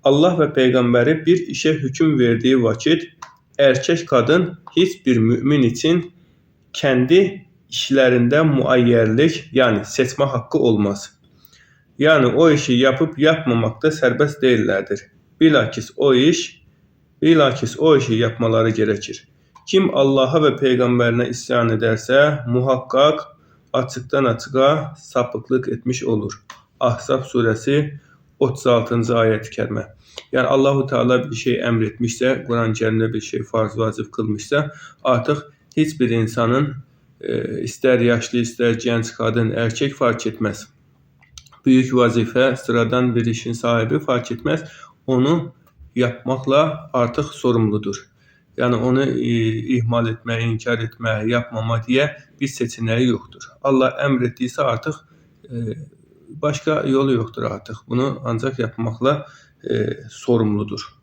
Allah və Peyğəmbəri bir işə hökm verdiyi vakit erkek qadın heç bir mümin için kendi işlərində müəyyərlik, yəni seçmə haqqı olmaz. Yani o işi yapıp yapmamakta sərbəst değillerdir. Bilakis o işi yapmaları gerekir. Kim Allah'a ve Peygamberine isyan ederse muhakkak açıktan açığa sapıklık etmiş olur. Ahzab suresi 36. ayet-i kerime. Yani Allahu Teala bir şey emretmişse, Kur'an-ı Kerim'de bir şey farz vacib kılmışsa artık hiçbir insanın ister yaşlı ister genç kadın erkek fark etmez. Büyük vazife, sıradan bir işin sahibi fark etmez. Onu yapmakla artık sorumludur. Yani onu ihmal etme, inkar etme, yapmama diye bir seçeneği yoktur. Allah emrettiyse artık başka yolu yoktur artık. Bunu ancak yapmakla sorumludur.